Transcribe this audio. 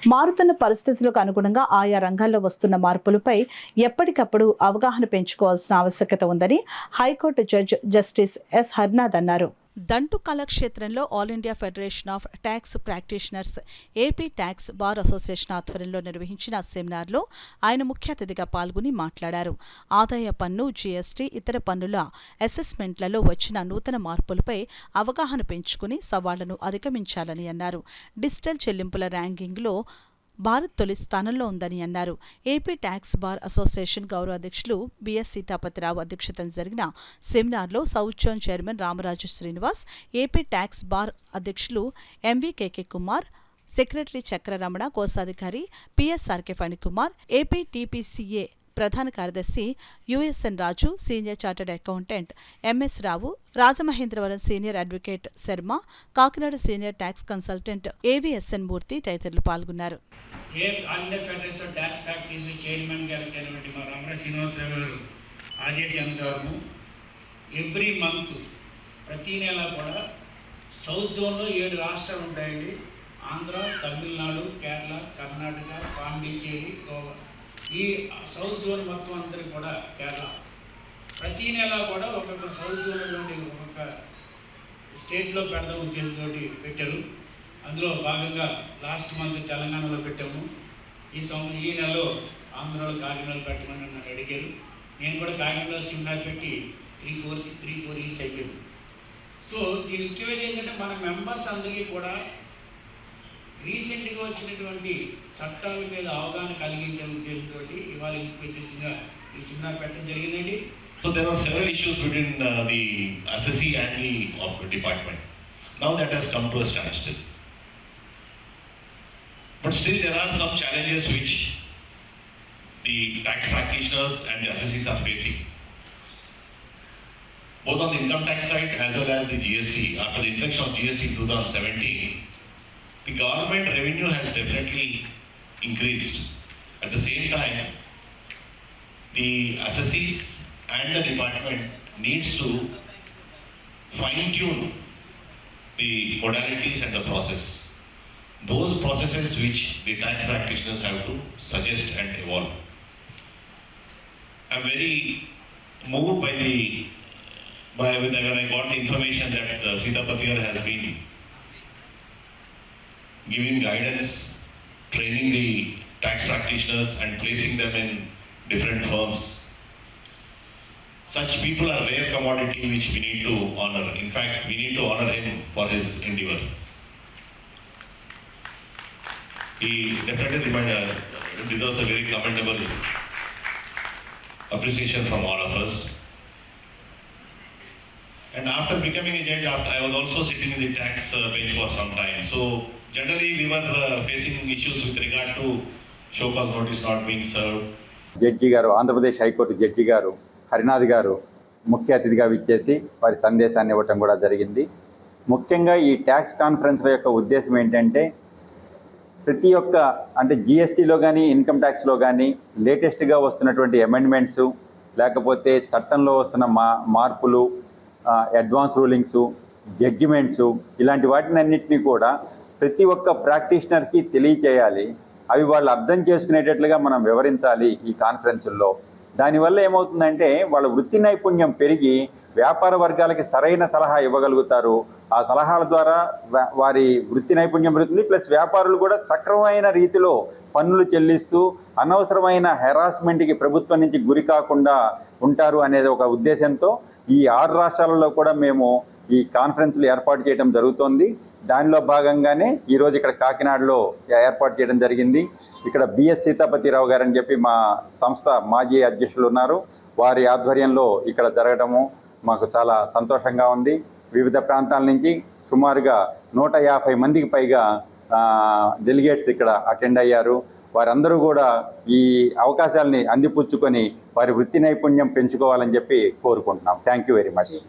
మారుతున్న పరిస్థితులకు అనుగుణంగా ఆయా రంగాల్లో వస్తున్న మార్పులపై ఎప్పటికప్పుడు అవగాహన పెంచుకోవాల్సిన ఆవశ్యకత ఉందని high court judge justice S Harnath అన్నారు. దంటు కళాక్షేత్రంలో all India federation of tax practitioners AP tax bar association ఆధ్వర్యంలో నిర్వహించిన సెమినార్లో ఆయన ముఖ్య అతిథిగా పాల్గొని మాట్లాడారు. ఆదాయ పన్ను, జీఎస్టీ, ఇతర పన్నుల అసెస్మెంట్లలో వచ్చిన నూతన మార్పులపై అవగాహన పెంచుకుని సవాళ్లను అధిగమించాలని అన్నారు. డిజిటల్ చెల్లింపుల ర్యాంకింగ్లో భారత్ తొలి స్థానంలో ఉందని అన్నారు. ఏపీ ట్యాక్స్ బార్ అసోసియేషన్ గౌరవ అధ్యక్షులు బిఎస్ సీతాపతిరావు అధ్యక్షతన జరిగిన సెమినార్లో south zone chairman Ramaraju Srinivas, AP tax bar అధ్యక్షులు ఎంవికేకే కుమార్, సెక్రటరీ చక్రరమణ, కోశాధికారి పిఎస్ఆర్కే ఫణికుమార్, ఏపీ టీపీసీఏ ప్రధాన కార్యదర్శి USN Raju, senior chartered accountant MS Rao, Rajamahendravaram senior advocate Sharma, Kakinada senior tax consultant AVSN Murthy తదితరులు పాల్గొన్నారు. All India federation of tax practice chairman గారు మా రామరాజు శ్రీనివాసరావు గారు ఆదేశం అనుసారము ఎవ్రీ మంత్ ప్రతి నెల కూడా సౌత్ జోన్లో 7 రాష్ట్రాలు ఉంటాయండి. ఆంధ్ర, తమిళనాడు, కేరళ, కర్ణాటక, పాండిచ్చేరి, గోవా. ఈ సౌత్ జోన్ మొత్తం అందరికి కూడా కేరళ ప్రతి నెల కూడా ఒక్కొక్క సౌత్ జోన్ నుండి ఒక్కొక్క స్టేట్లో పెడదాం ఉద్దేశంతో పెట్టారు. అందులో భాగంగా లాస్ట్ మంత్ తెలంగాణలో పెట్టాము. ఈ నెలలో ఆంధ్రాలో కాకినాడలో పెట్టమని నన్ను అడిగారు. నేను కూడా కాకినాడలో సెమినార్ పెట్టి 3-4 ఇయర్స్ అయిపోయింది. సో దీని ముఖ్యమైనది ఏంటంటే మన మెంబర్స్ అందరికీ కూడా రీసెంట్గా వచ్చినటువంటి చట్టాల మీద అవగాహన కలిగించే ఉద్దేశంతో ఇవాళ ఇంప్లిమెంటేషన్గా ఈ సెమినార్ పెట్టడం జరిగిందండి. So there are several issues between the assessee and the department. Now that has come to a standstill. But still there are some challenges which the tax practitioners and the assessees are facing. Both on the income tax side as well as the GST. After the introduction of GST in 2017, the government revenue has definitely increased. At the same time, the assessees and the department needs to fine-tune the modalities and the process. Those processes which the tax practitioners have to suggest and evolve. I'm very moved when I got the information that Sitapati has been giving guidance, training the tax practitioners and placing them in different firms. Such people are rare commodity which we need to honor. In fact, we need to honor him for his endeavor. He definitely deserves a very commendable appreciation from all of us. And after becoming a judge, I was also sitting in the tax bench for some time. So generally we were facing issues with regard to show cause notice not being served. Judge గారు, Andhra Pradesh high court judge గారు హరినాథ్ గారు ముఖ్య అతిథిగా విచ్చేసి వారి సందేశాన్ని ఇవ్వటం కూడా జరిగింది. ముఖ్యంగా ఈ ట్యాక్స్ కాన్ఫరెన్స్ల యొక్క ఉద్దేశం ఏంటంటే ప్రతి ఒక్క అంటే జిఎస్టీలో కానీ ఇన్కమ్ ట్యాక్స్లో కానీ లేటెస్ట్గా వస్తున్నటువంటి అమెండ్మెంట్సు, లేకపోతే చట్టంలో వస్తున్న మార్పులు, అడ్వాన్స్ రూలింగ్సు, జడ్జిమెంట్సు, ఇలాంటి వాటిని అన్నింటినీ కూడా ప్రతి ఒక్క ప్రాక్టీషనర్కి తెలియచేయాలి. అవి వాళ్ళు అర్థం చేసుకునేటట్లుగా మనం వివరించాలి ఈ కాన్ఫరెన్సుల్లో. దానివల్ల ఏమవుతుందంటే వాళ్ళ వృత్తి నైపుణ్యం పెరిగి వ్యాపార వర్గాలకి సరైన సలహా ఇవ్వగలుగుతారు. ఆ సలహాల ద్వారా వారి వృత్తి నైపుణ్యం పెరుగుతుంది. ప్లస్ వ్యాపారులు కూడా సక్రమమైన రీతిలో పన్నులు చెల్లిస్తూ అనవసరమైన హెరాస్మెంట్కి ప్రభుత్వం నుంచి గురి కాకుండా ఉంటారు అనేది ఒక ఉద్దేశంతో ఈ 6 రాష్ట్రాలలో కూడా మేము ఈ కాన్ఫరెన్స్లు ఏర్పాటు చేయడం జరుగుతోంది. దానిలో భాగంగానే ఈరోజు ఇక్కడ కాకినాడలో ఏర్పాటు చేయడం జరిగింది. ఇక్కడ బిఎస్ సీతాపతిరావు గారు అని చెప్పి మా సంస్థ మాజీ అధ్యక్షులు ఉన్నారు. వారి ఆధ్వర్యంలో ఇక్కడ జరగడము మాకు చాలా సంతోషంగా ఉంది. వివిధ ప్రాంతాల నుంచి సుమారుగా 150 మందికి పైగా డెలిగేట్స్ ఇక్కడ అటెండ్ అయ్యారు. వారందరూ కూడా ఈ అవకాశాలని అందిపుచ్చుకొని వారి వృత్తి నైపుణ్యం పెంచుకోవాలని చెప్పి కోరుకుంటున్నాం. Thank you very much.